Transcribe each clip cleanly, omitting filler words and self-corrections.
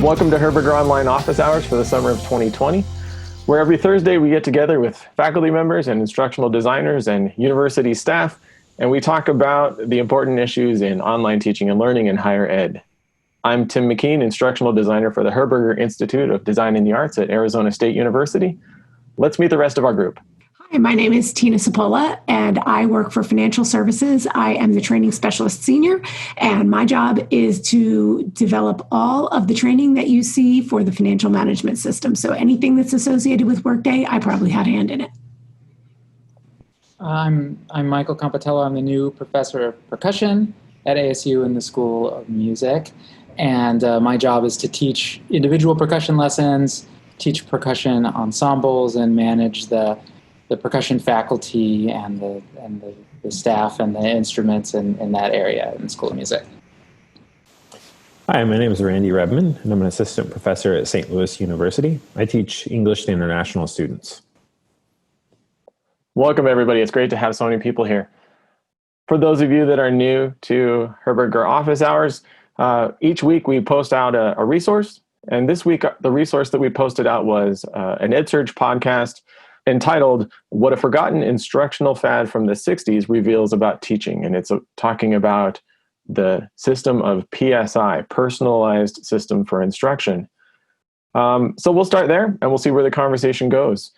Welcome to Herberger Online office hours for the summer of 2020, where every Thursday we get together with faculty members and instructional designers and university staff, and we talk about the important issues in online teaching and learning in higher ed. I'm Tim McKean, instructional designer for the Herberger Institute of Design and the Arts at Arizona State University. Let's meet the rest of our group. Hi, my name is Tina Cipolla, and I work for financial services. I am the training specialist senior, and my job is to develop all of the training that you see for the financial management system. So anything that's associated with Workday, I probably had a hand in it. I'm Michael Compitello. I'm the new professor of percussion at ASU in the School of Music. And my job is to teach individual percussion lessons, teach percussion ensembles, and manage the percussion faculty and the staff and the instruments in that area in the School of Music. Hi, my name is Rebman, and I'm an assistant professor at St. Louis University. I teach English to international students. Welcome, everybody. It's great to have so many people here. For those of you that are new to Herberger office hours, each week we post out a resource. And this week, the resource that we posted out was an EdSurge podcast entitled "What a Forgotten Instructional Fad from the 60s Reveals About Teaching." And it's talking about the system of PSI, Personalized System for Instruction. So we'll start there and we'll see where the conversation goes.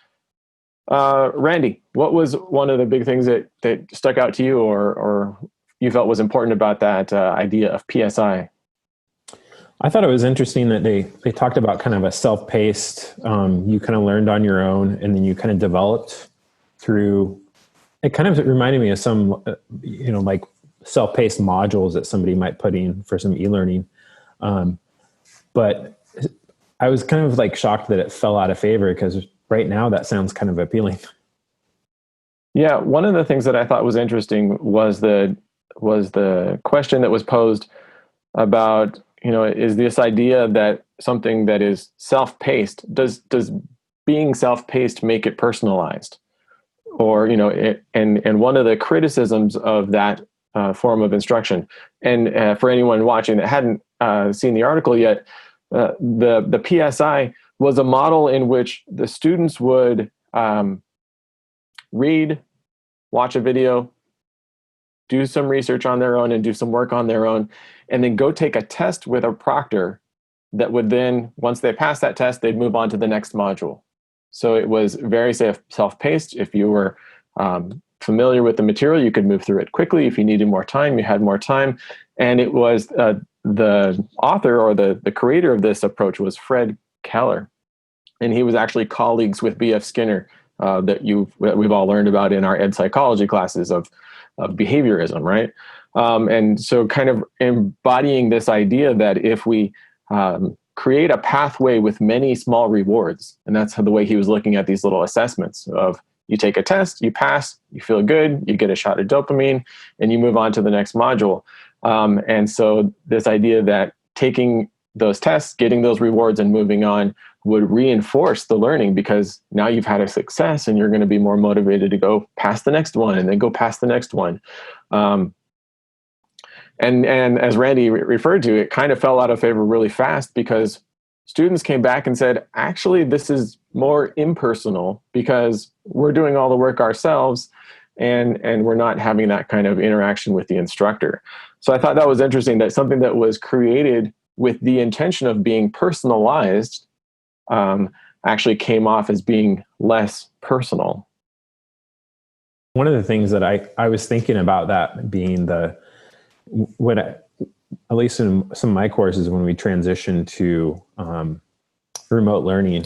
Randy, what was one of the big things that stuck out to you or you felt was important about that idea of PSI? I thought it was interesting that they talked about kind of a self-paced, you kind of learned on your own and then you kind of developed through, it kind of reminded me of some, like self-paced modules that somebody might put in for some e-learning. But I was kind of like shocked that it fell out of favor because right now that sounds kind of appealing. Yeah, one of the things that I thought was interesting was the question that was posed about, is this idea that something that is self-paced, does being self-paced make it personalized? Or, and one of the criticisms of that form of instruction, and for anyone watching that hadn't seen the article yet, the PSI was a model in which the students would read, watch a video, do some research on their own and do some work on their own, and then go take a test with a proctor that would then, once they passed that test, they'd move on to the next module. So it was very self-paced. If you were familiar with the material, you could move through it quickly. If you needed more time, you had more time. And it was the author or the creator of this approach was Fred Keller. And he was actually colleagues with B.F. Skinner that we've all learned about in our ed psychology classes of behaviorism, right? And so kind of embodying this idea that if we create a pathway with many small rewards, and that's the way he was looking at these little assessments of you take a test, you pass, you feel good, you get a shot of dopamine, and you move on to the next module. And so this idea that taking those tests, getting those rewards and moving on would reinforce the learning because now you've had a success and you're going to be more motivated to go past the next one and then go past the next one. And as Randy referred to, it kind of fell out of favor really fast because students came back and said, actually, this is more impersonal because we're doing all the work ourselves and we're not having that kind of interaction with the instructor. So I thought that was interesting that something that was created with the intention of being personalized actually came off as being less personal. One of the things that I was thinking about that being at least in some of my courses, when we transitioned to remote learning,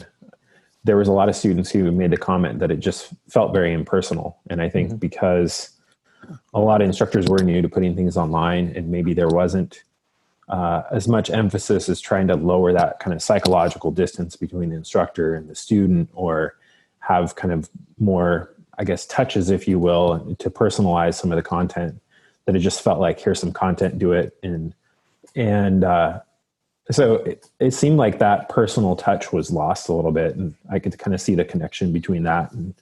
there was a lot of students who made the comment that it just felt very impersonal. And I think because a lot of instructors were new to putting things online and maybe there wasn't as much emphasis as trying to lower that kind of psychological distance between the instructor and the student or have kind of more, I guess, touches, if you will, to personalize some of the content, that it just felt like, here's some content, do it. And so it seemed like that personal touch was lost a little bit. And I could kind of see the connection between that and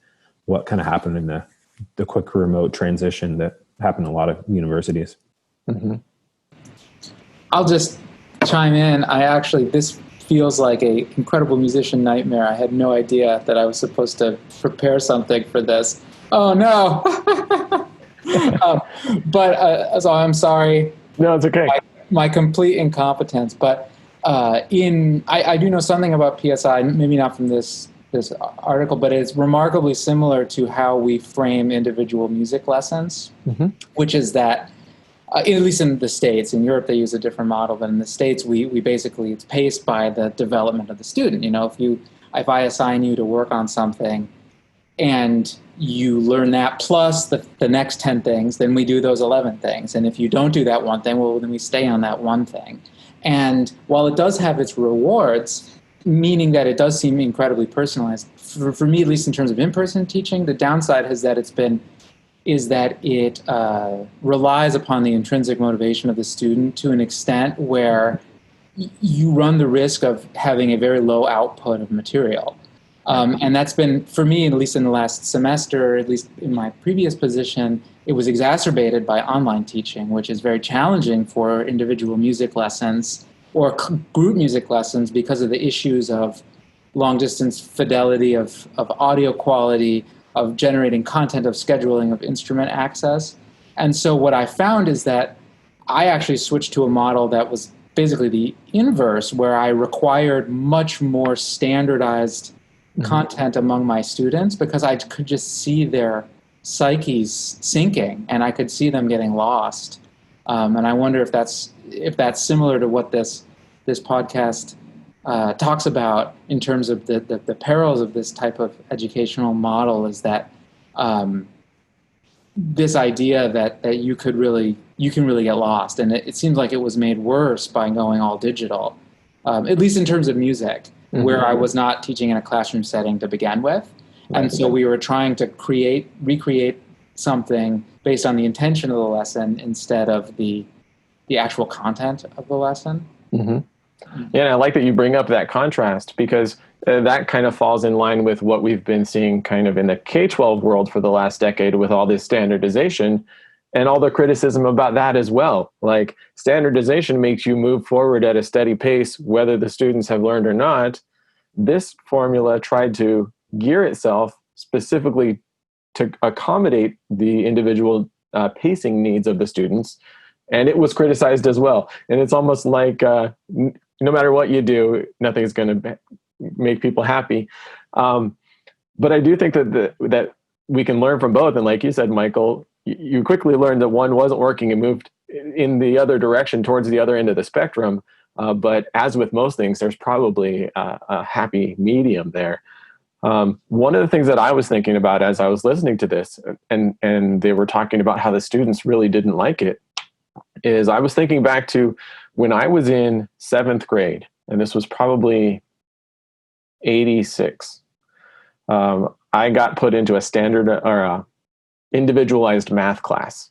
what kind of happened in the quick remote transition that happened in a lot of universities. Mm-hmm. I'll just chime in. This feels like a incredible musician nightmare. I had no idea that I was supposed to prepare something for this. Oh no! So I'm sorry. No, it's okay. My complete incompetence. But I do know something about PSI, maybe not from this article, but it's remarkably similar to how we frame individual music lessons, which is that, at least in the States, in Europe they use a different model, but in the States we basically, it's paced by the development of the student. You know, if I assign you to work on something and you learn that plus the next 10 things, then we do those 11 things. And if you don't do that one thing, well, then we stay on that one thing. And while it does have its rewards, meaning that it does seem incredibly personalized, for me, at least in terms of in-person teaching, the downside is that it relies upon the intrinsic motivation of the student to an extent where you run the risk of having a very low output of material. And that's been, for me, at least in the last semester, at least in my previous position, it was exacerbated by online teaching, which is very challenging for individual music lessons or group music lessons because of the issues of long-distance fidelity, of audio quality, of generating content, of scheduling, of instrument access. And so what I found is that I actually switched to a model that was basically the inverse, where I required much more standardized content among my students because I could just see their psyches sinking and I could see them getting lost. And I wonder if that's similar to what this podcast talks about in terms of the perils of this type of educational model, is that this idea that you can really get lost. And it seems like it was made worse by going all digital, at least in terms of music, where I was not teaching in a classroom setting to begin with. And so we were trying to recreate something based on the intention of the lesson instead of the actual content of the lesson. Yeah, and I like that you bring up that contrast, because that kind of falls in line with what we've been seeing kind of in the K-12 world for the last decade with all this standardization and all the criticism about that as well. Like, standardization makes you move forward at a steady pace, whether the students have learned or not. This formula tried to gear itself specifically to accommodate the individual pacing needs of the students, and it was criticized as well. And it's almost like no matter what you do, nothing's going to make people happy. But I do think that we can learn from both. And like you said, Michael, you quickly learned that one wasn't working and moved in the other direction towards the other end of the spectrum. But as with most things, there's probably a happy medium there. One of the things that I was thinking about as I was listening to this, and they were talking about how the students really didn't like it, is I was thinking back to when I was in 7th grade, and this was probably 86. I got put into a standard or a individualized math class.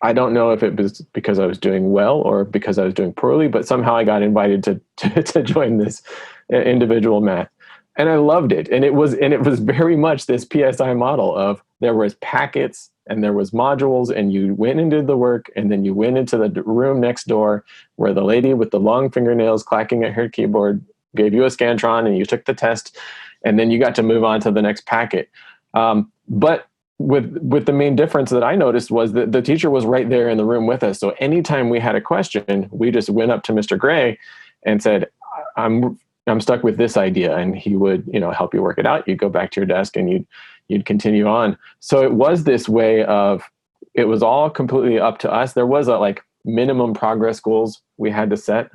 I don't know if it was because I was doing well or because I was doing poorly, but somehow I got invited to join this individual math. And I loved it. And it was very much this PSI model of there was packets and there was modules, and you went and did the work, and then you went into the room next door where the lady with the long fingernails clacking at her keyboard gave you a Scantron, and you took the test, and then you got to move on to the next packet. But with the main difference that I noticed was that the teacher was right there in the room with us. So anytime we had a question, we just went up to Mr. Gray and said, I'm stuck with this idea. And he would, help you work it out. You'd go back to your desk and you'd continue on. So it was this way of, it was all completely up to us. There was a minimum progress goals we had to set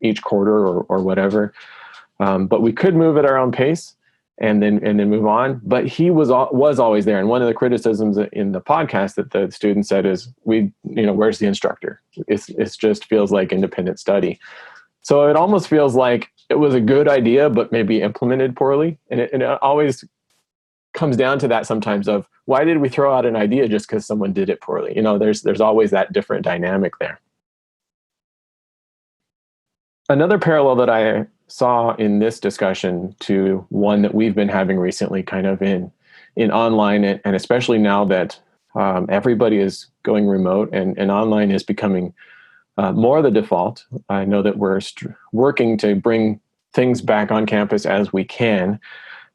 each quarter or whatever. But we could move at our own pace and then move on. But he was always there. And one of the criticisms in the podcast that the student said is, where's the instructor? It just feels like independent study. So it almost feels like it was a good idea, but maybe implemented poorly. And it always comes down to that sometimes of, why did we throw out an idea just because someone did it poorly? There's always that different dynamic there. Another parallel that I saw in this discussion to one that we've been having recently, kind of in online, and especially now that everybody is going remote and online is becoming more the default. I know that we're working to bring things back on campus as we can,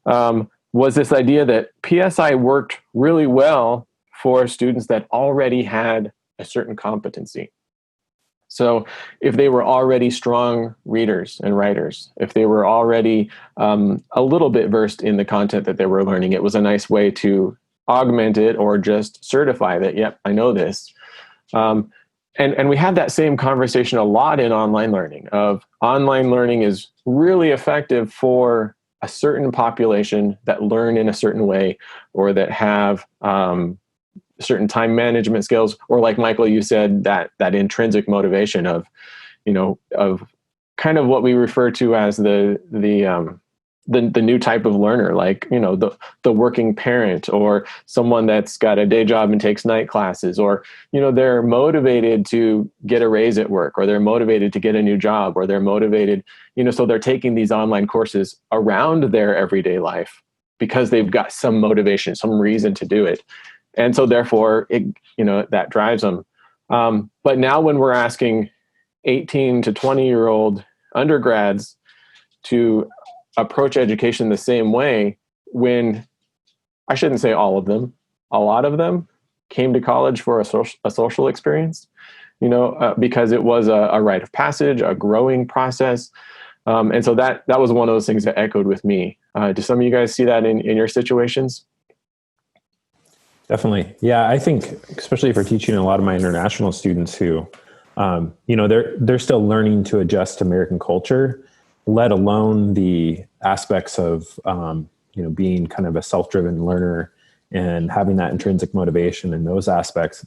was this idea that PSI worked really well for students that already had a certain competency. So if they were already strong readers and writers, if they were already a little bit versed in the content that they were learning, it was a nice way to augment it or just certify that, yep, I know this. And we had that same conversation a lot in online learning, of online learning is really effective for a certain population that learn in a certain way, or that have certain time management skills, or like Michael, you said, that intrinsic motivation of, of kind of what we refer to as the new type of learner, like, the working parent, or someone that's got a day job and takes night classes, or, they're motivated to get a raise at work, or they're motivated to get a new job, or they're motivated, so they're taking these online courses around their everyday life because they've got some motivation, some reason to do it. And so therefore that drives them. But now when we're asking 18 to 20-year-old undergrads to approach education the same way, when I shouldn't say all of them, a lot of them came to college for a social experience, because it was a rite of passage, a growing process. And so that was one of those things that echoed with me. Do some of you guys see that in your situations? Definitely. Yeah, I think especially for teaching a lot of my international students who, they're still learning to adjust to American culture, let alone the aspects of, being kind of a self-driven learner and having that intrinsic motivation and those aspects.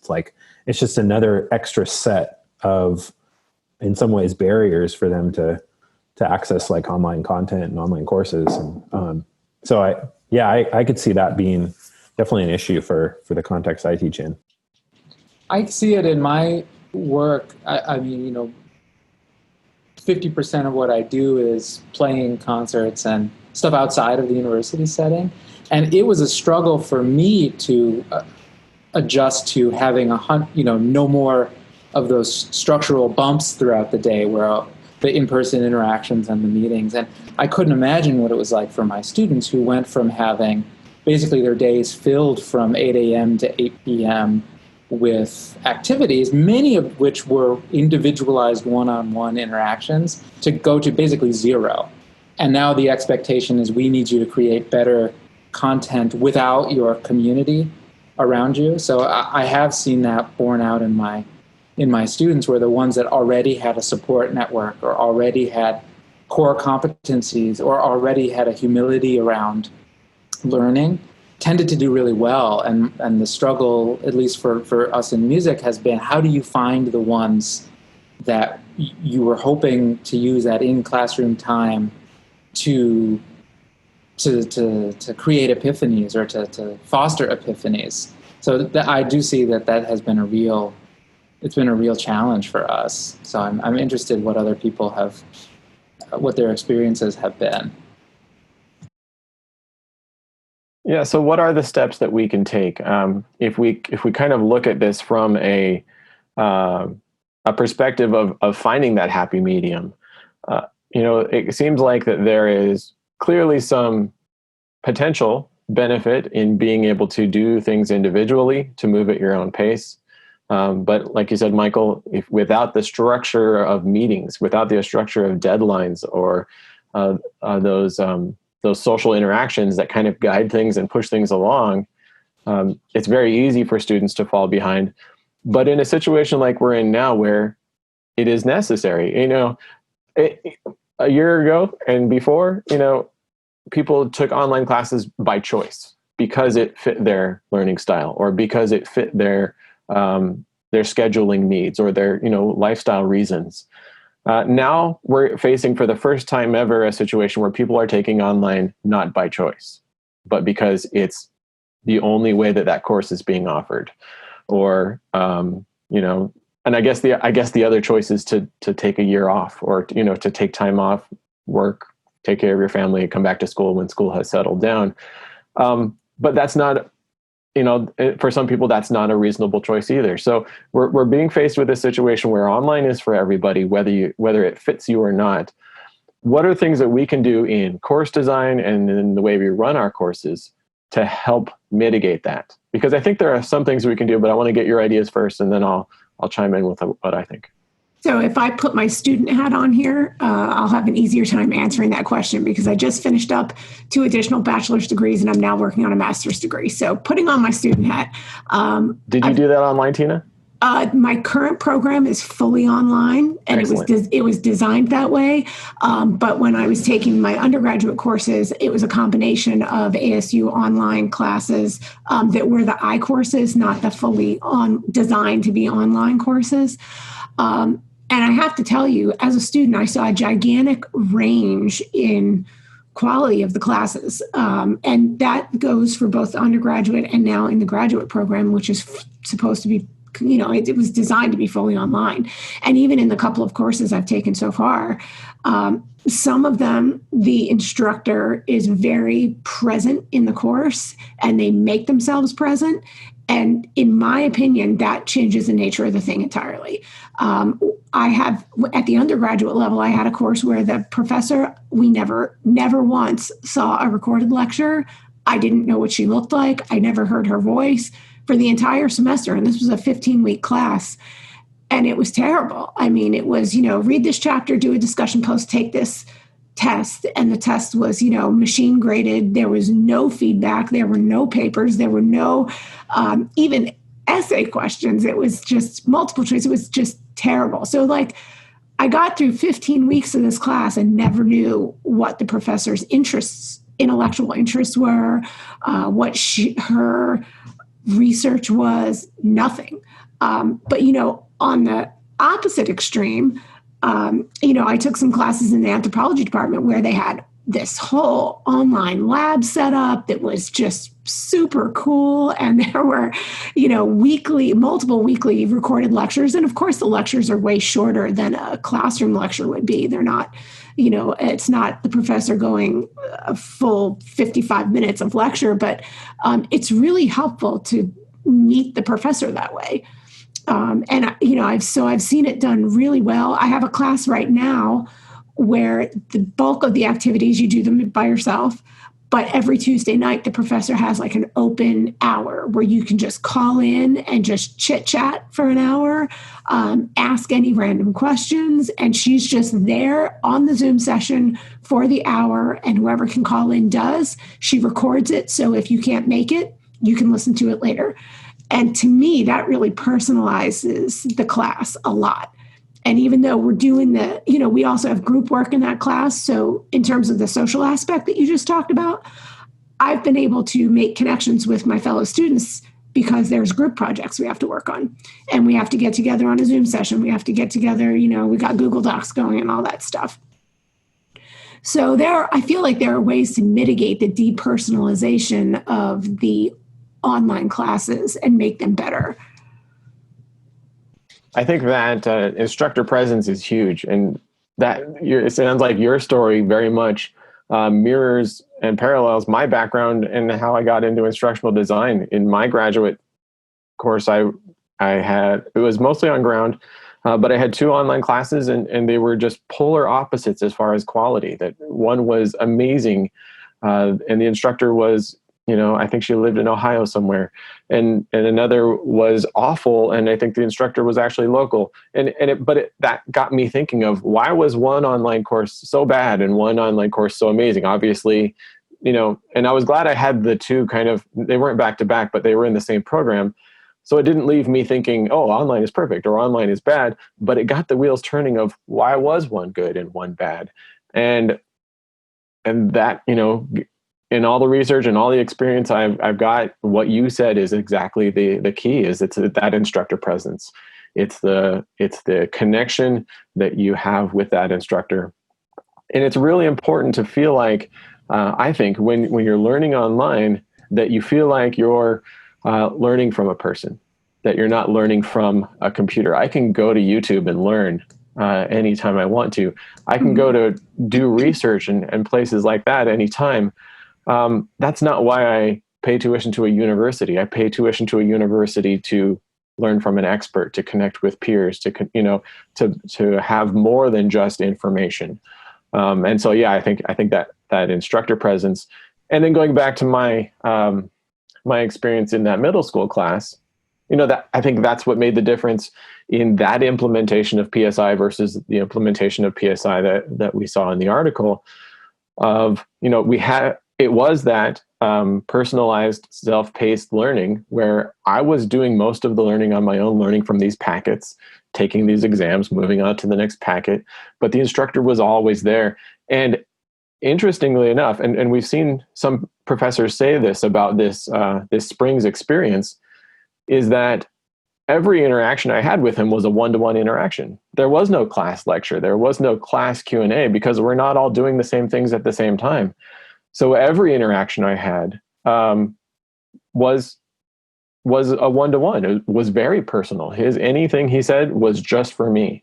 It's just another extra set of, in some ways, barriers for them to access like online content and online courses. And so I could see that being definitely an issue for the context I teach in. I see it in my work. I mean, 50% of what I do is playing concerts and stuff outside of the university setting. And it was a struggle for me to adjust to having no more of those structural bumps throughout the day, where the in-person interactions and the meetings. And I couldn't imagine what it was like for my students, who went from having basically their days filled from 8 a.m. to 8 p.m. with activities, many of which were individualized one-on-one interactions, to go to basically zero. And now the expectation is, we need you to create better content without your community around you. So I have seen that borne out in my students, where the ones that already had a support network, or already had core competencies, or already had a humility around learning, tended to do really well. And the struggle, at least for us in music, has been, how do you find the ones that you were hoping to use that in-classroom time to create epiphanies, or to foster epiphanies. So I do see that has been a real challenge for us. So I'm interested what other people what their experiences have been. Yeah. So what are the steps that we can take if we kind of look at this from a perspective of finding that happy medium? It seems like that there is clearly some potential benefit in being able to do things individually, to move at your own pace. But like you said, Michael, without the structure of meetings, without the structure of deadlines, or those social interactions that kind of guide things and push things along, it's very easy for students to fall behind. But in a situation like we're in now, where it is necessary, a year ago and before, people took online classes by choice because it fit their learning style, or because it fit their scheduling needs, or their lifestyle reasons. Now we're facing, for the first time ever, a situation where people are taking online not by choice, but because it's the only way that course is being offered, or and I guess the other choice is to take a year off, or to take time off work, take care of your family, come back to school when school has settled down. But that's not, for some people, that's not a reasonable choice either. So we're being faced with a situation where online is for everybody, whether it fits you or not. what are things that we can do in course design and in the way we run our courses to help mitigate that? Because I think there are some things we can do, but I want to get your ideas first, and then I'll chime in with what I think. So if I put my student hat on here, I'll have an easier time answering that question, because I just finished up 2 additional bachelor's degrees and I'm now working on a master's degree. So putting on my student hat. Did you do that online, Tina? My current program is fully online, and it was designed that way. But when I was taking my undergraduate courses, it was a combination of ASU online classes that were the I-courses, not the fully designed to be online courses. And I have to tell you, as a student, I saw a gigantic range in quality of the classes. And that goes for both the undergraduate and now in the graduate program, which is supposed to be, it was designed to be fully online. And even in the couple of courses I've taken so far, some of them, the instructor is very present in the course and they make themselves present. And in my opinion, that changes the nature of the thing entirely. I have, at the undergraduate level, I had a course where the professor, we never once saw a recorded lecture. I didn't know what she looked like. I never heard her voice for the entire semester. And this was a 15-week class. And it was terrible. I mean, it was, read this chapter, do a discussion post, take this test. And the test was, machine graded. There was no feedback. There were no papers. There were no even essay questions. It was just multiple choice. It was just terrible. So I got through 15 weeks of this class and never knew what the professor's intellectual interests were, what her research was, nothing. But, on the opposite extreme, I took some classes in the anthropology department where they had this whole online lab set up that was just super cool. And there were, multiple weekly recorded lectures. And of course, the lectures are way shorter than a classroom lecture would be. They're not, it's not the professor going a full 55 minutes of lecture, but it's really helpful to meet the professor that way. I've seen it done really well. I have a class right now where the bulk of the activities, you do them by yourself, but every Tuesday night, the professor has an open hour where you can just call in and just chit chat for an hour, ask any random questions. And she's just there on the Zoom session for the hour, and whoever can call in does. She records it. So if you can't make it, you can listen to it later. And to me, that really personalizes the class a lot. And even though we're doing we also have group work in that class. So in terms of the social aspect that you just talked about, I've been able to make connections with my fellow students because there's group projects we have to work on. And we have to get together on a Zoom session. We have to get together, we got Google Docs going and all that stuff. So I feel like there are ways to mitigate the depersonalization of the online classes and make them better. I think that instructor presence is huge, and that it sounds like your story very much mirrors and parallels my background and how I got into instructional design. In my graduate course, I had, it was mostly on ground, but I had 2 online classes, and they were just polar opposites as far as quality. That one was amazing, and the instructor was, I think she lived in Ohio somewhere, and another was awful, and I think the instructor was actually local. That got me thinking of, why was one online course so bad and one online course so amazing? Obviously, and I was glad I had the 2 they weren't back to back, but they were in the same program. So it didn't leave me thinking, oh, online is perfect or online is bad, but it got the wheels turning of why was one good and one bad. And that, in all the research and all the experience I've got, what you said is exactly the key. Is it's that instructor presence. It's the connection that you have with that instructor, and it's really important to feel like, I think when you're learning online, that you feel like you're learning from a person, that you're not learning from a computer. I can go to YouTube and learn anytime I want to. I can go to do research and places like that anytime. That's not why I pay tuition to a university. I pay tuition to a university to learn from an expert, to connect with peers, to have more than just information. And so, yeah, I think that instructor presence, and then going back to my my experience in that middle school class, that I think that's what made the difference in that implementation of PSI versus the implementation of PSI that we saw in the article. It was that personalized, self-paced learning where I was doing most of the learning on my own, learning from these packets, taking these exams, moving on to the next packet, but the instructor was always there. And interestingly enough, and we've seen some professors say this about this Springs experience, is that every interaction I had with him was a one-to-one interaction. There was no class lecture. There was no class Q&A because we're not all doing the same things at the same time. So every interaction I had was a one-to-one. It was very personal. Anything he said was just for me.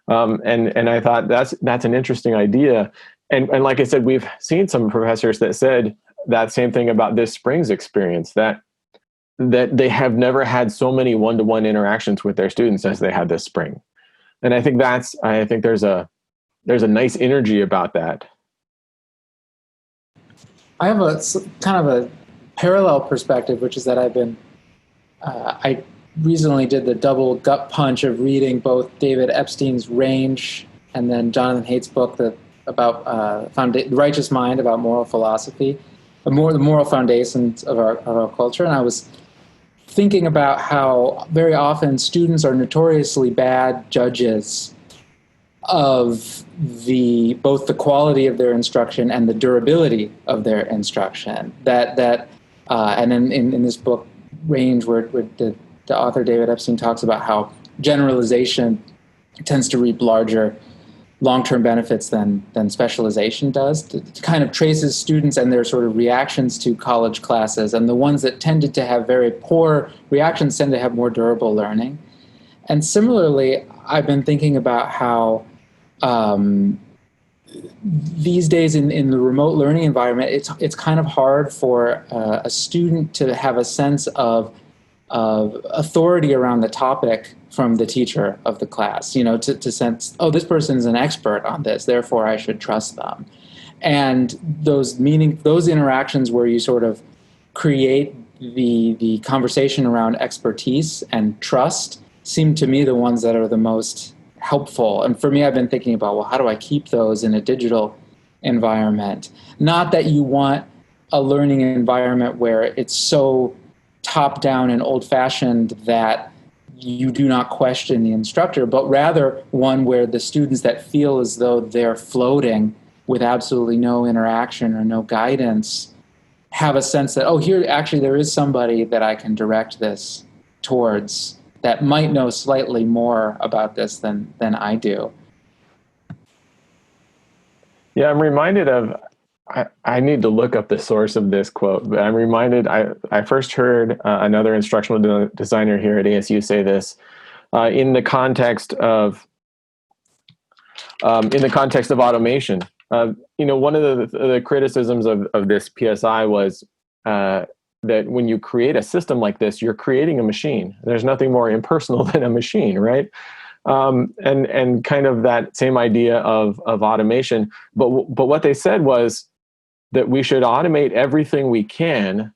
And I thought that's an interesting idea. And like I said, we've seen some professors that said that same thing about this Springs experience, that they have never had so many one-to-one interactions with their students as they had this spring. And I think there's a nice energy about that. I have a kind of a parallel perspective, which is that I recently did the double gut punch of reading both David Epstein's Range and then Jonathan Haidt's book about The Righteous Mind, about moral philosophy, the moral foundations of our culture. And I was thinking about how very often students are notoriously bad judges of both the quality of their instruction and the durability of their instruction. And in this book, Range, where the author David Epstein talks about how generalization tends to reap larger long-term benefits than specialization does. It kind of traces students and their sort of reactions to college classes, and the ones that tended to have very poor reactions tend to have more durable learning. And similarly, I've been thinking about how these days in the remote learning environment, it's kind of hard for a student to have a sense of authority around the topic from the teacher of the class, to sense, oh, this person's an expert on this, therefore I should trust them. And those interactions where you sort of create the conversation around expertise and trust seem to me the ones that are the most helpful. And for me, I've been thinking about, well, how do I keep those in a digital environment? Not that you want a learning environment where it's so top-down and old-fashioned that you do not question the instructor, but rather one where the students that feel as though they're floating with absolutely no interaction or no guidance have a sense that, oh, here actually there is somebody that I can direct this towards that might know slightly more about this than I do. Yeah, I'm reminded of, I need to look up the source of this quote, but I'm reminded, I first heard another instructional designer here at ASU say this in the context of automation. One of the criticisms of this PSI was that when you create a system like this, you're creating a machine. There's nothing more impersonal than a machine, right? And kind of that same idea of automation. But what they said was that we should automate everything we can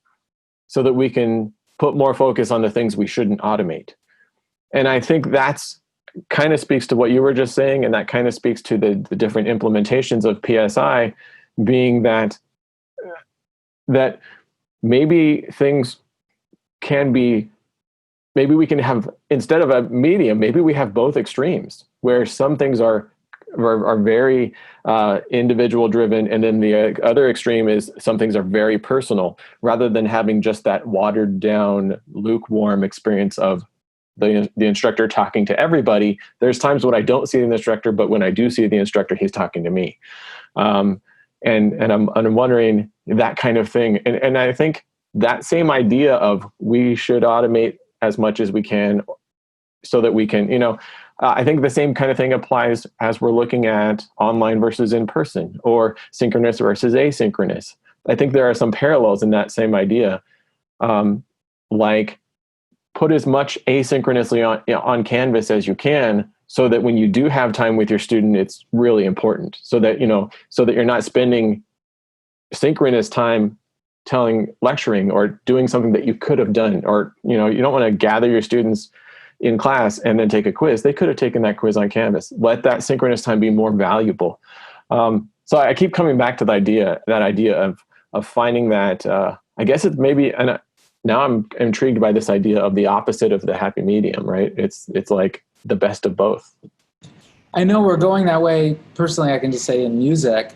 so that we can put more focus on the things we shouldn't automate. And I think that's kind of speaks to what you were just saying, and that kind of speaks to the different implementations of PSI, being that maybe things can be, maybe we can have, instead of a medium, maybe we have both extremes, where some things are very individual driven, and then the other extreme is some things are very personal, rather than having just that watered down, lukewarm experience of the instructor talking to everybody. There's times when I don't see the instructor, but when I do see the instructor, he's talking to me. And I'm wondering that kind of thing. And I think that same idea of we should automate as much as we can so that we can, I think the same kind of thing applies as we're looking at online versus in person, or synchronous versus asynchronous. I think there are some parallels in that same idea. Like put as much asynchronously on Canvas as you can, so that when you do have time with your student, it's really important, so that you're not spending synchronous time lecturing or doing something that you could have done, or you don't want to gather your students in class and then take a quiz. They could have taken that quiz on Canvas. Let that synchronous time be more valuable. So I keep coming back to that idea of finding that, I guess it's maybe, and now I'm intrigued by this idea of the opposite of the happy medium, right? It's like the best of both. I know we're going that way. Personally, I can just say in music,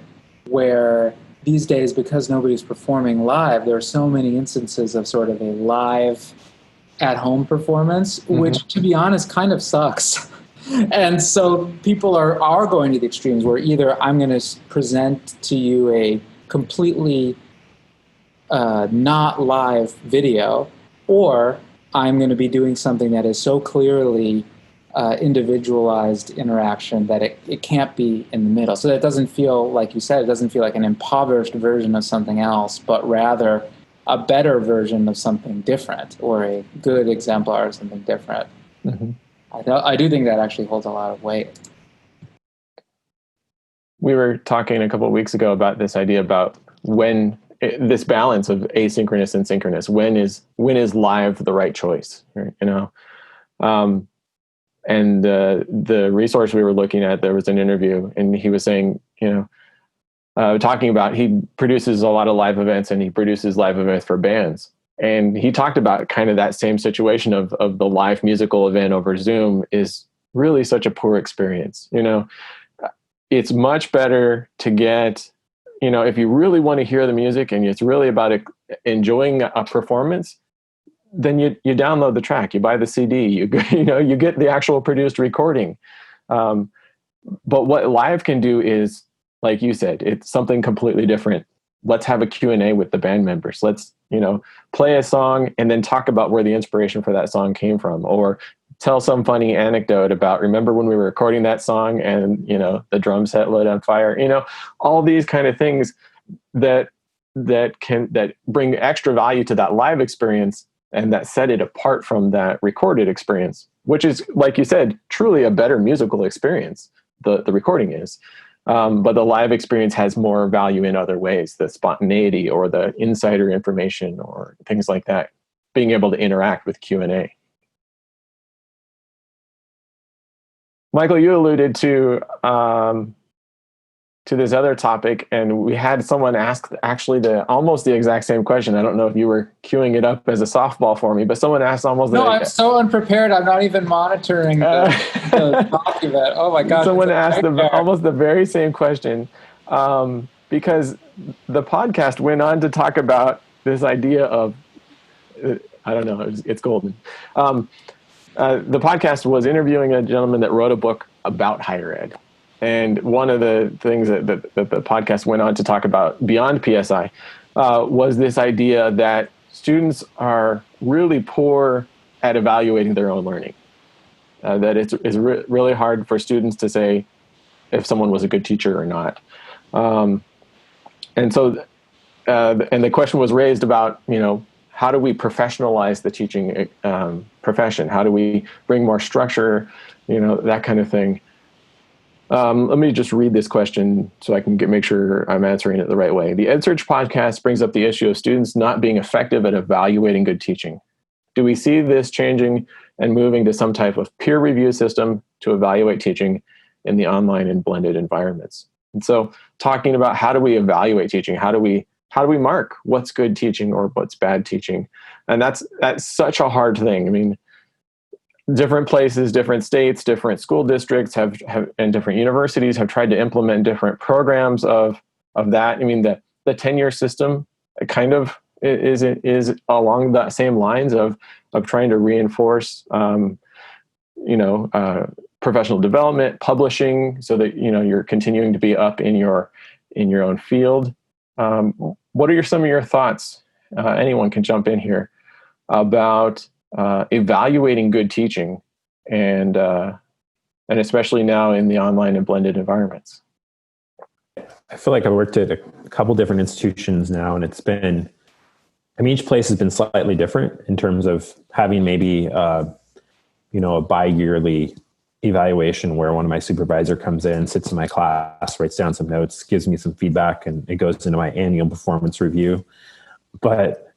where these days, because nobody's performing live, there are so many instances of sort of a live at-home performance, which, to be honest, kind of sucks. And so people are going to the extremes where either I'm going to present to you a completely not live video, or I'm going to be doing something that is so clearly individualized interaction that it can't be in the middle. So that doesn't feel, like you said, it doesn't feel like an impoverished version of something else, but rather a better version of something different, or a good exemplar of something different. I do think that actually holds a lot of weight. We were talking a couple of weeks ago about this idea about this balance of asynchronous and synchronous. When is live the right choice? And the resource we were looking at, there was an interview, and he was saying, talking about, he produces a lot of live events, and he produces live events for bands. And he talked about kind of that same situation of the live musical event over Zoom is really such a poor experience. It's much better to get, if you really want to hear the music and it's really about enjoying a performance, then you download the track, you buy the CD, you get the actual produced recording. But what live can do is, like you said, it's something completely different. Let's have a Q&A with the band members. Let's, play a song and then talk about where the inspiration for that song came from, or tell some funny anecdote about, remember when we were recording that song and, the drum set lit on fire, all these kind of things that bring extra value to that live experience and that set it apart from that recorded experience, which is, like you said, truly a better musical experience. The recording is. But the live experience has more value in other ways, the spontaneity or the insider information or things like that, being able to interact with Q&A. Michael, you alluded to this other topic, and we had someone ask actually almost the exact same question. I don't know if you were queuing it up as a softball for me, but someone asked almost. No, I'm so unprepared. I'm not even monitoring the document. Oh my God. Someone asked almost the very same question, because the podcast went on to talk about this idea of, I don't know, it's golden. The podcast was interviewing a gentleman that wrote a book about higher ed. And one of the things that the podcast went on to talk about beyond PSI was this idea that students are really poor at evaluating their own learning. That it's really hard for students to say if someone was a good teacher or not. And so, and the question was raised about, how do we professionalize the teaching profession? How do we bring more structure, that kind of thing. Let me just read this question so I can make sure I'm answering it the right way. The EdSearch podcast brings up the issue of students not being effective at evaluating good teaching. Do we see this changing and moving to some type of peer review system to evaluate teaching in the online and blended environments? And so talking about how do we evaluate teaching? How do we mark what's good teaching or what's bad teaching? And that's such a hard thing. I mean, different places, different states, different school districts have and different universities have tried to implement different programs of that. I mean, the tenure system kind of is along the same lines of trying to reinforce, professional development, publishing, so that you're continuing to be up in your own field. What are some of your thoughts? Anyone can jump in here about evaluating good teaching, and especially now in the online and blended environments. I feel like I've worked at a couple different institutions now, and it's been, each place has been slightly different in terms of having maybe, a bi-yearly evaluation where one of my supervisor comes in, sits in my class, writes down some notes, gives me some feedback, and it goes into my annual performance review. But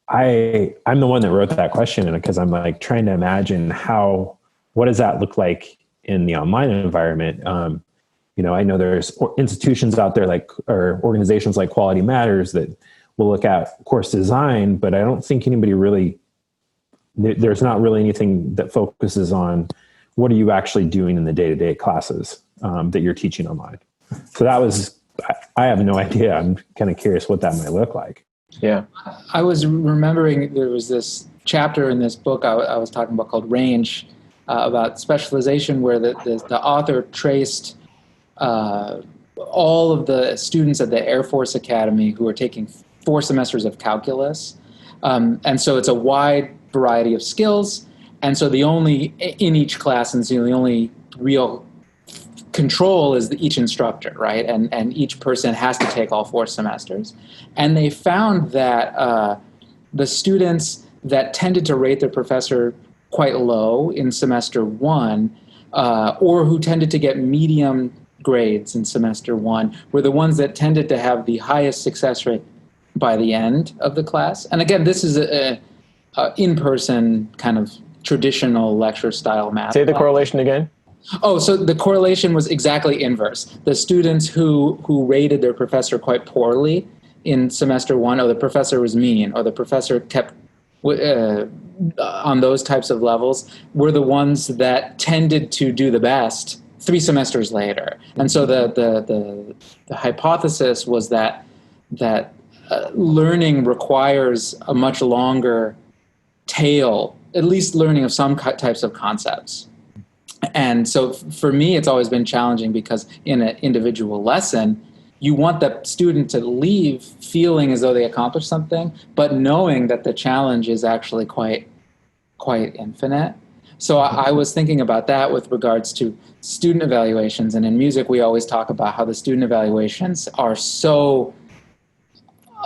I'm the one that wrote that question because I'm like trying to imagine what does that look like in the online environment? I know there's institutions out there or organizations like Quality Matters that will look at course design, but I don't think there's not really anything that focuses on what are you actually doing in the day-to-day classes that you're teaching online. So I have no idea. I'm kind of curious what that might look like. Yeah. I was remembering there was this chapter in this book I was talking about called Range, about specialization, where the author traced all of the students at the Air Force Academy who are taking 4 semesters of calculus. And so it's a wide variety of skills. And so in each class, and so the only real control is each instructor, right? And each person has to take all 4 semesters. And they found that the students that tended to rate their professor quite low in semester 1, or who tended to get medium grades in semester 1, were the ones that tended to have the highest success rate by the end of the class. And again, this is a in-person kind of traditional lecture style math. Say the correlation again. Oh, so the correlation was exactly inverse. The students who rated their professor quite poorly in semester 1, or the professor was mean, or the professor kept on those types of levels, were the ones that tended to do the best 3 semesters later. And so the hypothesis was that learning requires a much longer tail, at least learning of some types of concepts. And so for me, it's always been challenging because in an individual lesson, you want the student to leave feeling as though they accomplished something, but knowing that the challenge is actually quite infinite. So I was thinking about that with regards to student evaluations. And in music, we always talk about how the student evaluations are so,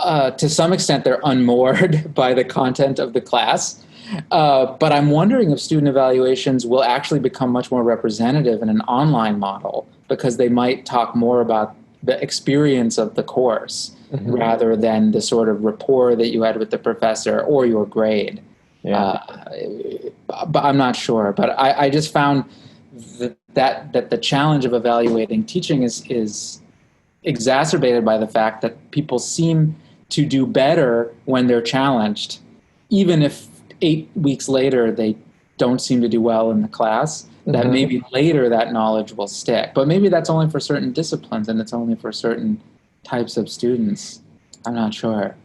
to some extent, they're unmoored by the content of the class. But I'm wondering if student evaluations will actually become much more representative in an online model, because they might talk more about the experience of the course rather than the sort of rapport that you had with the professor or your grade. Yeah. But I'm not sure. But I just found that the challenge of evaluating teaching is exacerbated by the fact that people seem to do better when they're challenged, even if 8 weeks later they don't seem to do well in the class. That maybe later that knowledge will stick. But maybe that's only for certain disciplines and it's only for certain types of students. I'm not sure.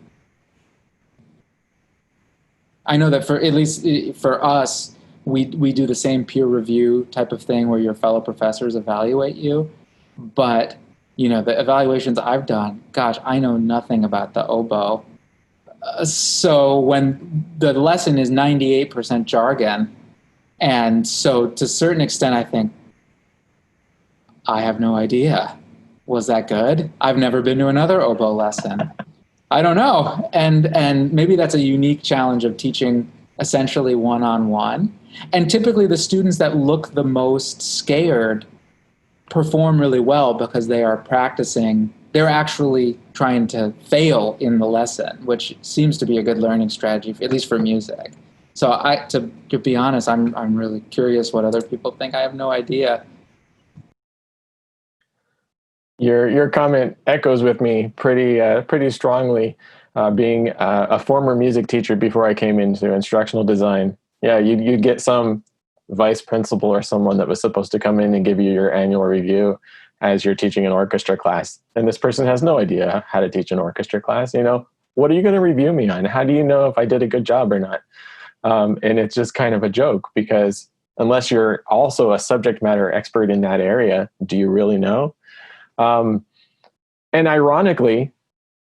I know that at least for us, we do the same peer review type of thing where your fellow professors evaluate you. But, the evaluations I've done, gosh, I know nothing about the oboe. So when the lesson is 98% jargon, and so to a certain extent, I think, I have no idea. Was that good? I've never been to another oboe lesson. I don't know. And maybe that's a unique challenge of teaching essentially one-on-one. And typically the students that look the most scared perform really well because they are practicing. They're actually trying to fail in the lesson, which seems to be a good learning strategy, at least for music. So to be honest, I'm really curious what other people think. I have no idea. Your comment echoes with me pretty strongly. Being a former music teacher before I came into instructional design, yeah, you'd get some vice principal or someone that was supposed to come in and give you your annual review as you're teaching an orchestra class, and this person has no idea how to teach an orchestra class. What are you going to review me on? How do you know if I did a good job or not? And it's just kind of a joke, because unless you're also a subject matter expert in that area, do you really know? And ironically,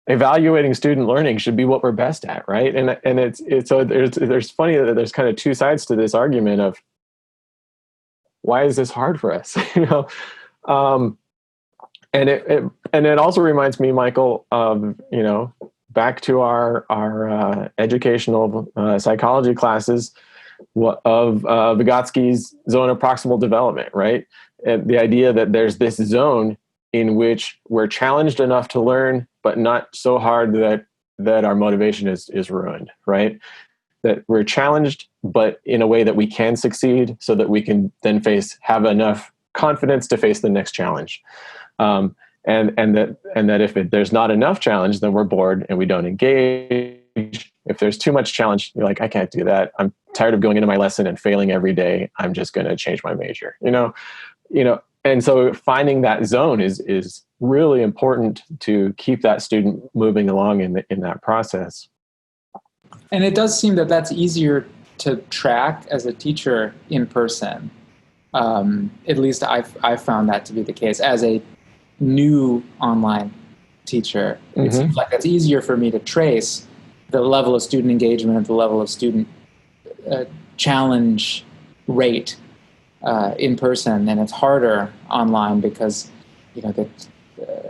evaluating student learning should be what we're best at, right? And it's so there's funny that there's kind of 2 sides to this argument of why is this hard for us, and it also reminds me, Michael, of back to our educational psychology classes. Vygotsky's zone of proximal development, right? And the idea that there's this zone in which we're challenged enough to learn, but not so hard that our motivation is ruined, right? That we're challenged, but in a way that we can succeed, so that we can then have enough confidence to face the next challenge. And that if there's not enough challenge, then we're bored and we don't engage. If there's too much challenge, you're like, I can't do that. I'm tired of going into my lesson and failing every day. I'm just going to change my major. And so finding that zone is really important to keep that student moving along in that process. And it does seem that that's easier to track as a teacher in person. At least I've found that to be the case as a new online teacher. It seems like it's easier for me to trace the level of student engagement, the level of student challenge rate in person, and it's harder online because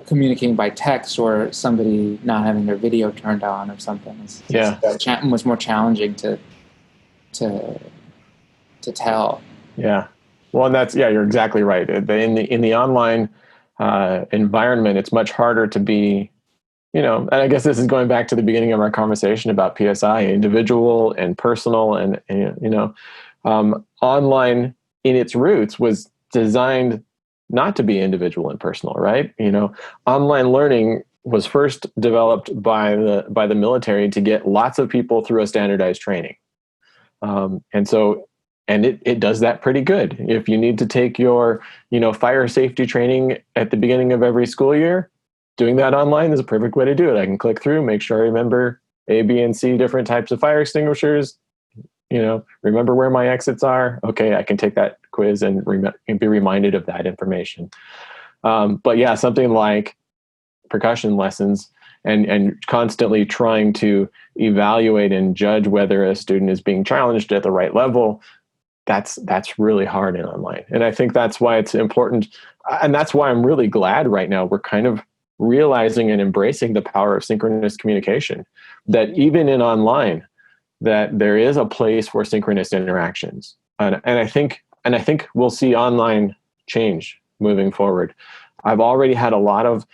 communicating by text or somebody not having their video turned on or something is much more challenging to tell. Yeah, well, and you're exactly right. In the online environment, it's much harder to be, and I guess this is going back to the beginning of our conversation about PSI, individual and personal, and online in its roots was designed not to be individual and personal, right? Online learning was first developed by the military to get lots of people through a standardized training, and it does that pretty good. If you need to take your fire safety training at the beginning of every school year, doing that online is a perfect way to do it. I can click through, make sure I remember A, B, and C different types of fire extinguishers. Remember where my exits are. Okay, I can take that quiz and be reminded of that information. But yeah, something like percussion lessons and constantly trying to evaluate and judge whether a student is being challenged at the right level, that's really hard in online. And I think that's why it's important. And that's why I'm really glad right now we're kind of realizing and embracing the power of synchronous communication, that even in online, that there is a place for synchronous interactions. And I think we'll see online change moving forward. I've already had a lot of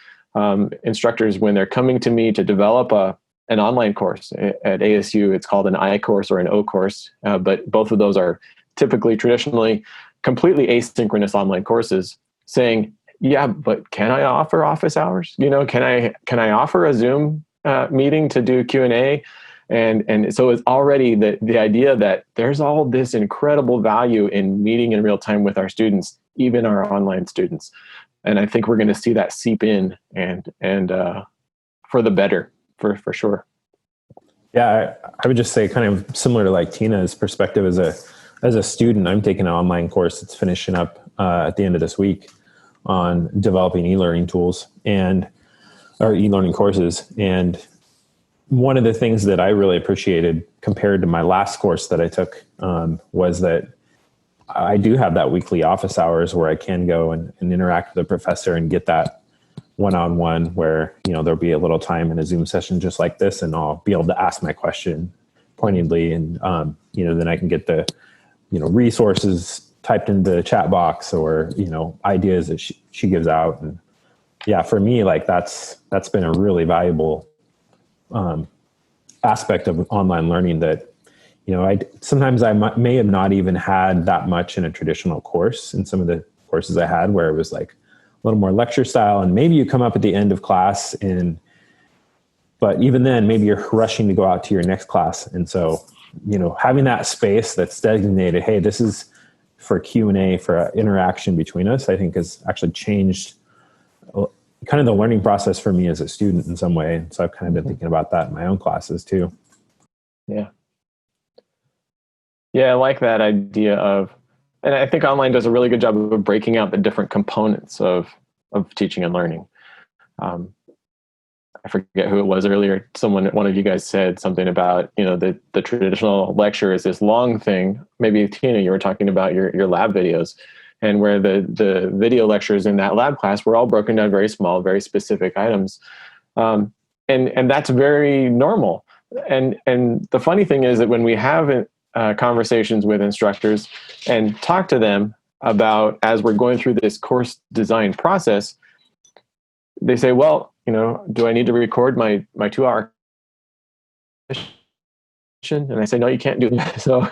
instructors, when they're coming to me to develop an online course at ASU, it's called an I course or an O course, but both of those are traditionally completely asynchronous online courses, saying, yeah, but can I offer office hours? Can I offer a Zoom meeting to do Q&A? And so it's already the idea that there's all this incredible value in meeting in real time with our students, even our online students. And I think we're going to see that seep in and for the better, for sure. Yeah, I would just say, kind of similar to like Tina's perspective as a student, I'm taking an online course that's finishing up at the end of this week on developing e-learning tools or e-learning courses. And one of the things that I really appreciated compared to my last course that I took was that I do have that weekly office hours where I can go and interact with the professor and get that one-on-one where, there'll be a little time in a Zoom session just like this, and I'll be able to ask my question pointedly. And, then I can get the, resources typed into the chat box or, ideas that she gives out. And yeah, for me, like that's been a really valuable aspect of online learning that, sometimes I may have not even had that much in a traditional course. In some of the courses I had where it was like a little more lecture style, and maybe you come up at the end of class but even then maybe you're rushing to go out to your next class. And so, having that space that's designated, hey, this is for Q&A, for interaction between us, I think has actually changed kind of the learning process for me as a student in some way. And so I've kind of been thinking about that in my own classes too. Yeah. Yeah, I like that idea and I think online does a really good job of breaking out the different components of teaching and learning. I forget who it was earlier. One of you guys said something about, the traditional lecture is this long thing. Maybe Tina, you were talking about your lab videos, and where the video lectures in that lab class were all broken down very small, very specific items. And that's very normal. And the funny thing is that when we have conversations with instructors and talk to them about, as we're going through this course design process, they say, well, do I need to record my 2-hour session? And I say, no, you can't do that. So,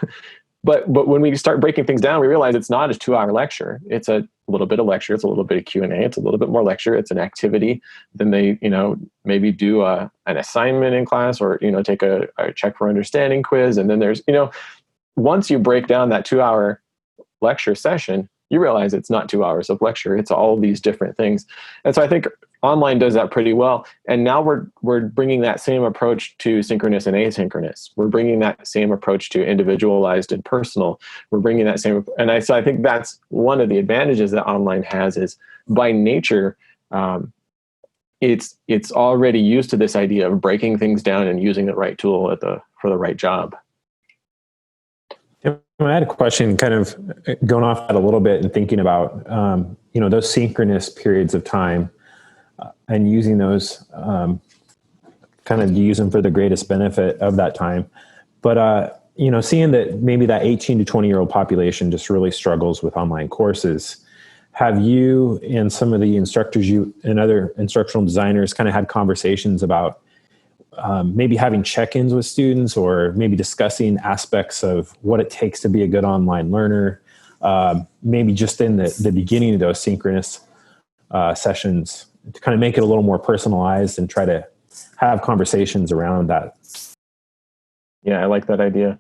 but when we start breaking things down, we realize it's not a 2-hour lecture. It's a little bit of lecture. It's a little bit of Q&A. It's a little bit more lecture. It's an activity. Then they, maybe do an assignment in class, or, take a check for understanding quiz. And then there's, once you break down that 2-hour lecture session, you realize it's not 2 hours of lecture. It's all these different things. And so I think online does that pretty well. And now we're bringing that same approach to synchronous and asynchronous. We're bringing that same approach to individualized and personal. We're bringing that same, so I think that's one of the advantages that online has, is by nature, it's already used to this idea of breaking things down and using the right tool for the right job. I had a question, kind of going off that a little bit and thinking about, those synchronous periods of time and using those, kind of use them for the greatest benefit of that time. But, seeing that maybe that 18 to 20-year-old population just really struggles with online courses, have you and some of the instructors and other instructional designers kind of had conversations about maybe having check-ins with students, or maybe discussing aspects of what it takes to be a good online learner, maybe just in the beginning of those synchronous sessions, to kind of make it a little more personalized and try to have conversations around that? Yeah, I like that idea.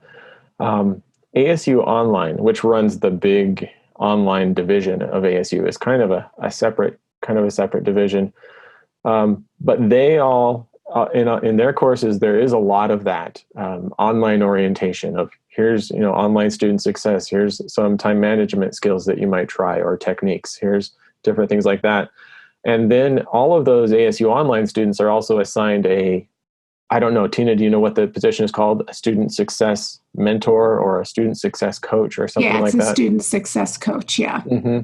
ASU Online, which runs the big online division of ASU, is kind of a separate division. But they all, in their courses, there is a lot of that online orientation of, here's online student success, here's some time management skills that you might try, or techniques, here's different things like that. And then all of those ASU Online students are also assigned I don't know, Tina, do you know what the position is called? A student success mentor or a student success coach or something like that? Yeah, it's a student success coach, yeah. Mm-hmm.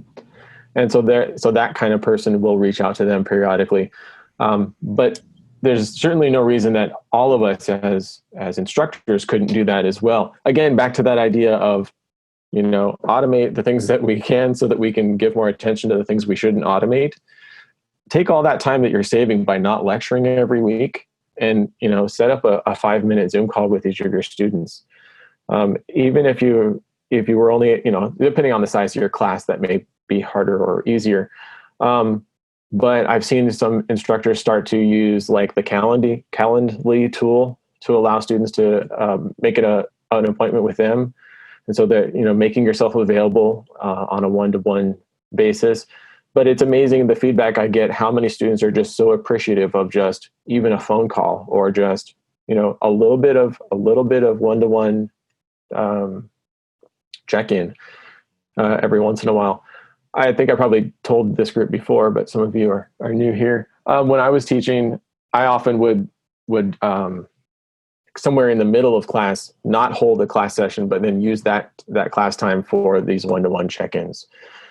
And so that kind of person will reach out to them periodically. But there's certainly no reason that all of us as instructors couldn't do that as well. Again, back to that idea of, automate the things that we can so that we can give more attention to the things we shouldn't automate. Take all that time that you're saving by not lecturing every week and, set up a 5-minute Zoom call with each of your students. Even if you were only, depending on the size of your class, that may be harder or easier. But I've seen some instructors start to use like the Calendly tool to allow students to make it an appointment with them. And so that, making yourself available on a one-to-one basis. But it's amazing the feedback I get, how many students are just so appreciative of just even a phone call, or just, a little bit of one-to-one check-in every once in a while. I think I probably told this group before, but some of you are new here. When I was teaching, I often would somewhere in the middle of class not hold a class session, but then use that class time for these one-to-one check-ins.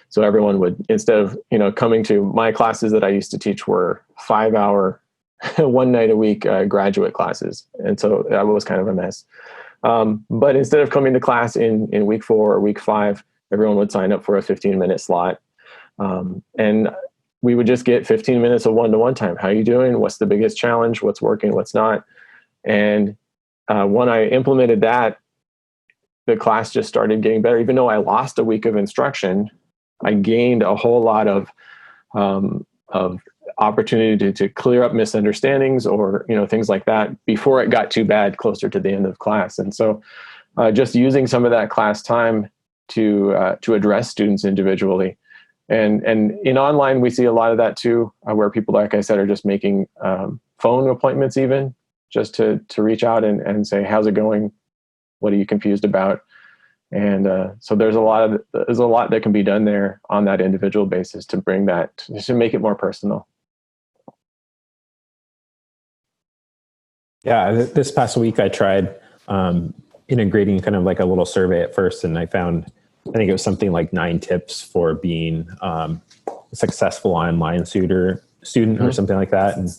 So everyone would, instead of coming to my classes that I used to teach, were 5-hour, one night a week graduate classes, and so that was kind of a mess. But instead of coming to class in week 4 or week 5, everyone would sign up for a 15-minute slot. And we would just get 15 minutes of one-to-one time. How are you doing? What's the biggest challenge? What's working? What's not? And when I implemented that, the class just started getting better. Even though I lost a week of instruction, I gained a whole lot of opportunity to clear up misunderstandings or things like that before it got too bad closer to the end of class. And so just using some of that class time to address students individually. And in online, we see a lot of that too, where people, like I said, are just making phone appointments even, just to reach out and say, how's it going? What are you confused about? And so there's a lot that can be done there on that individual basis to bring that, to make it more personal. Yeah, this past week I tried integrating kind of like a little survey at first, and I think it was something like 9 tips for being a successful online student or something like that. And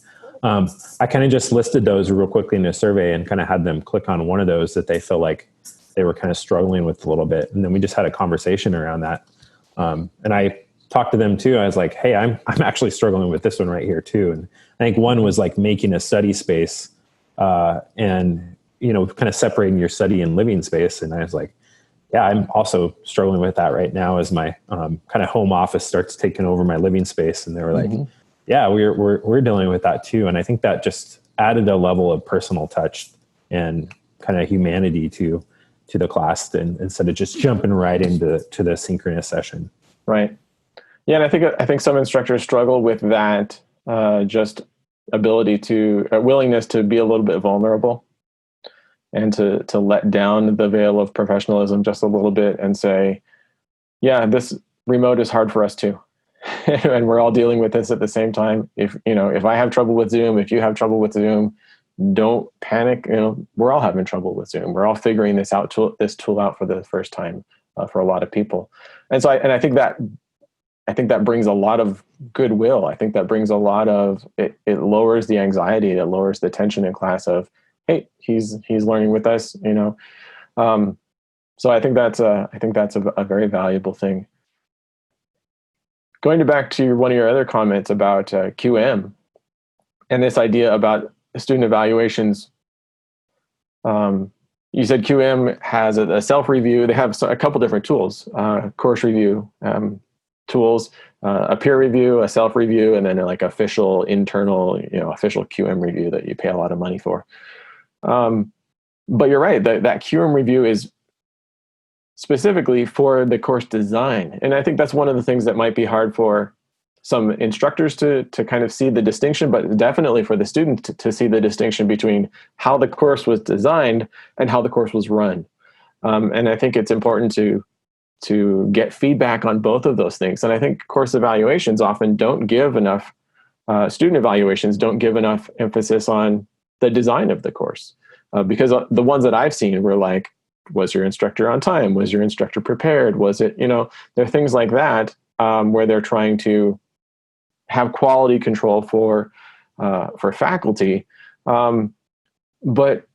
I kind of just listed those real quickly in a survey and kind of had them click on one of those that they feel like they were kind of struggling with a little bit. And then we just had a conversation around that. And I talked to them too. I was like, hey, I'm actually struggling with this one right here too. And I think one was like making a study space and, kind of separating your study and living space. And I was like, yeah, I'm also struggling with that right now as my kind of home office starts taking over my living space. And they were like, yeah, we're dealing with that too. And I think that just added a level of personal touch and kind of humanity to the class, and instead of just jumping right into the synchronous session. Right. Yeah, and I think some instructors struggle with that just ability to willingness to be a little bit vulnerable and to let down the veil of professionalism just a little bit and say, yeah, this remote is hard for us too. And we're all dealing with this at the same time. If I have trouble with Zoom, if you have trouble with Zoom, don't panic. We're all having trouble with Zoom. We're all figuring this tool out for the first time for a lot of people. And so I think that brings a lot of goodwill. I think that brings a lot of it lowers the anxiety, it lowers the tension in class of, hey, he's learning with us, So I think that's a very valuable thing. Going back to one of your other comments about QM and this idea about student evaluations, you said QM has a self-review. They have a couple different tools, course review tools, a peer review, a self-review, and then like official internal, official QM review that you pay a lot of money for. But you're right, that QM review is specifically for the course design. And I think that's one of the things that might be hard for some instructors to kind of see the distinction, but definitely for the student to see the distinction between how the course was designed and how the course was run. And I think it's important to get feedback on both of those things. And I think course evaluations often don't give enough, student evaluations don't give enough emphasis on the design of the course. Because the ones that I've seen were like, was your instructor on time? Was your instructor prepared? Was it, there are things like that where they're trying to have quality control for faculty. But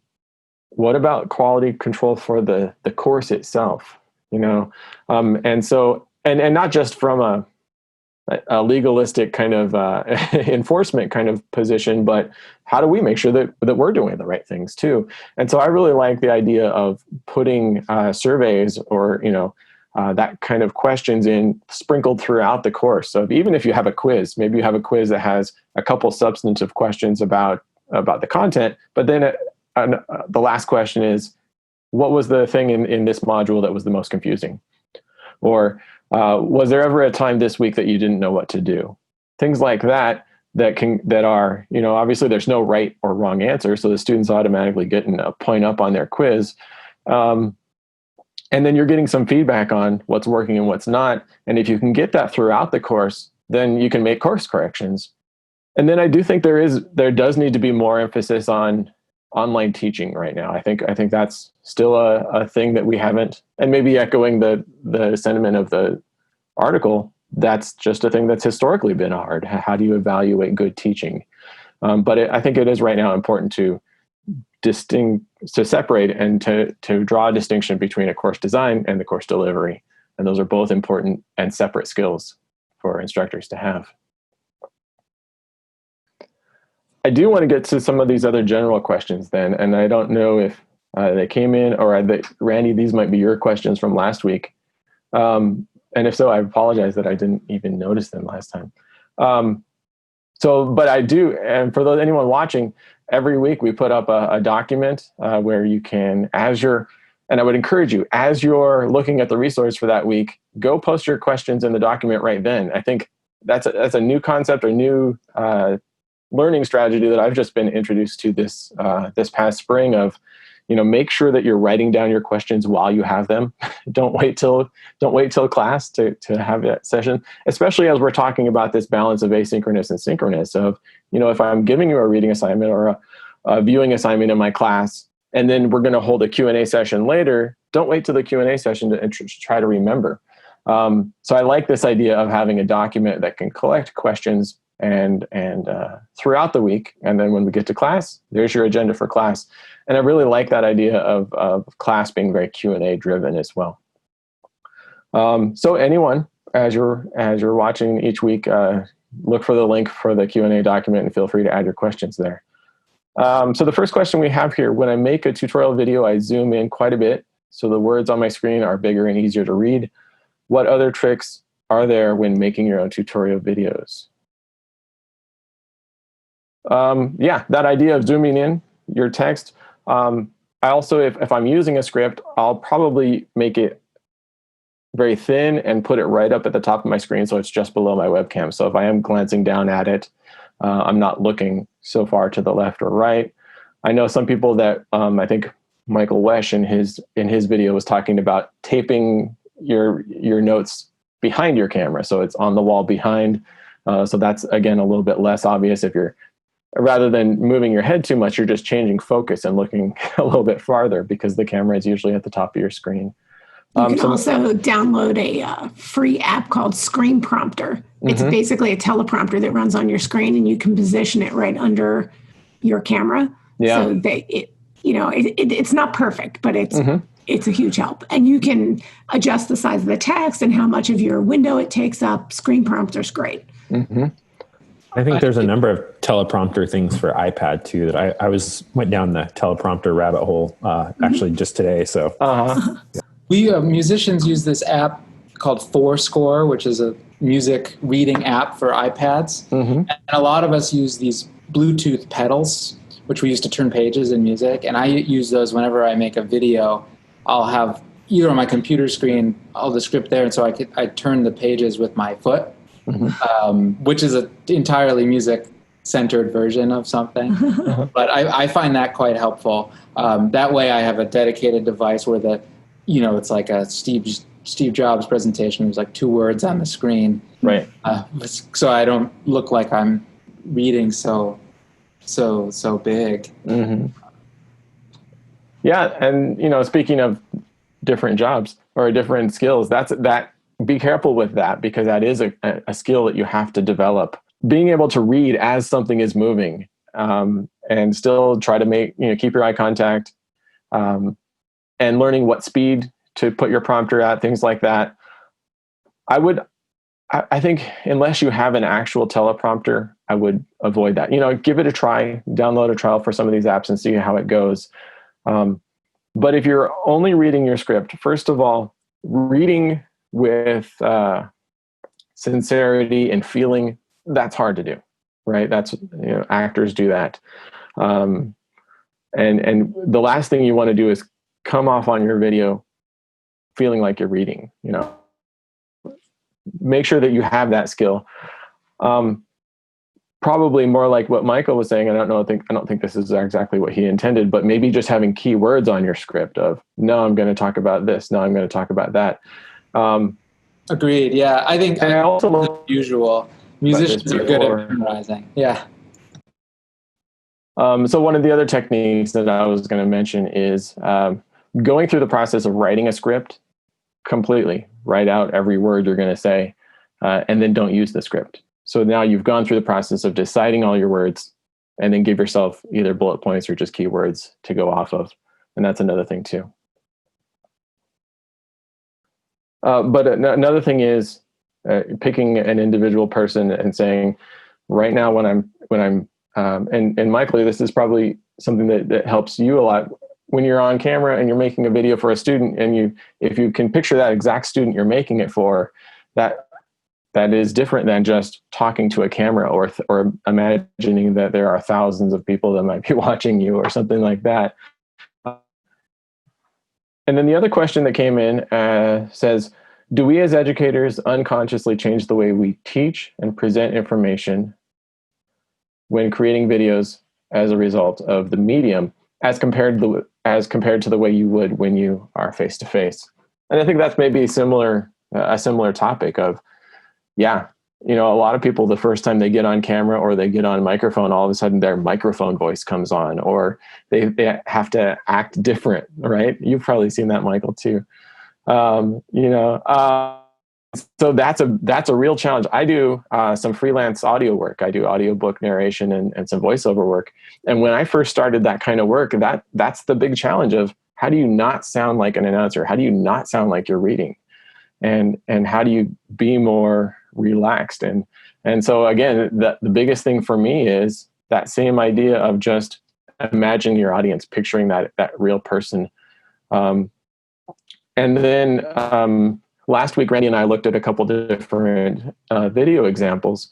what about quality control for the course itself? And so, and not just from a legalistic kind of enforcement kind of position, but how do we make sure that we're doing the right things too? And so I really like the idea of putting surveys or, that kind of questions in sprinkled throughout the course. So even if you have a quiz, maybe you have a quiz that has a couple substantive questions about the content, but then the last question is, what was the thing in this module that was the most confusing? Or was there ever a time this week that you didn't know what to do? Things like that are, obviously there's no right or wrong answer. So the student's automatically getting a point up on their quiz. And then you're getting some feedback on what's working and what's not. And if you can get that throughout the course, then you can make course corrections. And then I do think there does need to be more emphasis on online teaching right now. I think that's still a thing that we haven't, and maybe echoing the sentiment of the article, that's just a thing that's historically been hard. How do you evaluate good teaching? But I think it is right now important to separate and to draw a distinction between a course design and the course delivery. And those are both important and separate skills for instructors to have. I do want to get to some of these other general questions then, and I don't know if they came in or Randy, these might be your questions from last week. And if so, I apologize that I didn't even notice them last time. But I do, and for anyone watching, every week we put up a document where you can, and I would encourage you, as you're looking at the resource for that week, go post your questions in the document right then. I think that's a new concept or new learning strategy that I've just been introduced to this past spring of, make sure that you're writing down your questions while you have them. Don't wait till class to have that session, especially as we're talking about this balance of asynchronous and synchronous of, if I'm giving you a reading assignment or a viewing assignment in my class, and then we're going to hold a Q&A session later, don't wait till the Q&A session to try to remember. So I like this idea of having a document that can collect questions and throughout the week. And then when we get to class, there's your agenda for class. And I really like that idea of class being very Q&A driven as well. So anyone, as you're watching each week, look for the link for the Q&A document and feel free to add your questions there. So the first question we have here: when I make a tutorial video, I zoom in quite a bit so the words on my screen are bigger and easier to read. What other tricks are there when making your own tutorial videos? Yeah, that idea of zooming in your text. I also, if I'm using a script, I'll probably make it very thin and put it right up at the top of my screen so it's just below my webcam. So if I am glancing down at it, I'm not looking so far to the left or right. I know some people that I think Michael Wesch in his video was talking about taping your notes behind your camera, so it's on the wall behind. So that's, again, a little bit less obvious. If you're, rather than moving your head too much, you're just changing focus and looking a little bit farther because the camera is usually at the top of your screen. You can also download a free app called Screen Prompter. It's basically a teleprompter that runs on your screen, and you can position it right under your camera. Yeah. So it's not perfect, but it's a huge help. And you can adjust the size of the text and how much of your window it takes up. Screen Prompter's great. I think there's a number of teleprompter things for iPad too that I went down the teleprompter rabbit hole actually just today. So. We musicians use this app called Fourscore, which is a music reading app for iPads. And a lot of us use these Bluetooth pedals, which we use to turn pages in music. And I use those whenever I make a video. I'll have either on my computer screen, the script there, and so I turn the pages with my foot, which is an entirely music-centered version of something. But I find that quite helpful. That way I have a dedicated device where it's like a Steve Jobs presentation. There's like 2 words on the screen, right? So I don't look like I'm reading so big. Yeah, and speaking of different jobs or different skills, be careful with that, because that is a skill that you have to develop. Being able to read as something is moving, and still try to keep your eye contact. And learning what speed to put your prompter at, things like that. I think unless you have an actual teleprompter, I would avoid that. Give it a try, download a trial for some of these apps and see how it goes. But if you're only reading your script, first of all, reading with sincerity and feeling, that's hard to do, right? That's, actors do that. And the last thing you want to do is come off on your video feeling like you're reading. Make sure that you have that skill. Probably more like what Michael was saying. I don't think this is exactly what he intended, but maybe just having keywords on your script of, no, I'm going to talk about this. No, I'm going to talk about that. Agreed. Yeah, I think and I also usual musicians are good at memorizing. Yeah. So one of the other techniques that I was going to mention is going through the process of writing a script completely. Write out every word you're going to say, and then don't use the script. So now you've gone through the process of deciding all your words, and then give yourself either bullet points or just keywords to go off of. And that's another thing too. But another thing is picking an individual person and saying, right now when I'm and Michael, this is probably something that helps you a lot when you're on camera and you're making a video for a student, and if you can picture that exact student you're making it for, that is different than just talking to a camera or imagining that there are thousands of people that might be watching you or something like that. And then the other question that came in says, do we as educators unconsciously change the way we teach and present information when creating videos as a result of the medium, as compared to the way you would when you are face to face? And I think that's maybe a similar topic of, a lot of people, the first time they get on camera or they get on microphone, all of a sudden their microphone voice comes on, or they have to act different, right? You've probably seen that, Michael, too. so that's a real challenge. I do some freelance audio work. I do audiobook narration and some voiceover work. And when I first started that kind of work, that's the big challenge of how do you not sound like an announcer? How do you not sound like you're reading? And how do you be more relaxed? And so again, the biggest thing for me is that same idea of just imagine your audience, picturing that real person. And then last week, Randy and I looked at a couple different video examples,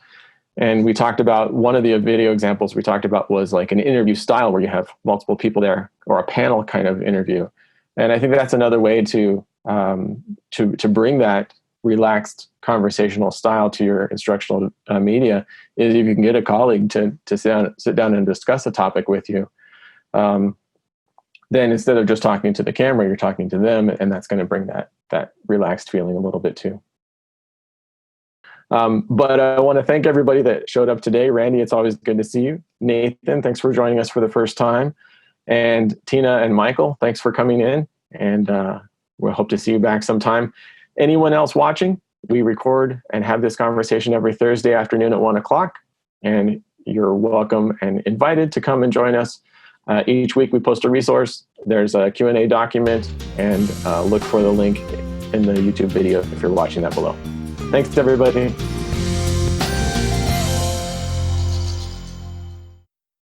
and we talked about one of the video examples we talked about was like an interview style where you have multiple people there, or a panel kind of interview. And I think that's another way to bring that relaxed conversational style to your instructional media, is if you can get a colleague to sit down and discuss a topic with you. Then instead of just talking to the camera, you're talking to them, and that's going to bring that relaxed feeling a little bit too. But I want to thank everybody that showed up today. Randy, it's always good to see you. Nathan, thanks for joining us for the first time. And Tina and Michael, thanks for coming in. And we'll hope to see you back sometime. Anyone else watching, we record and have this conversation every Thursday afternoon at 1 o'clock. And you're welcome and invited to come and join us. Each week we post a resource. There's a Q&A document, and look for the link in the YouTube video if you're watching that below. Thanks, everybody.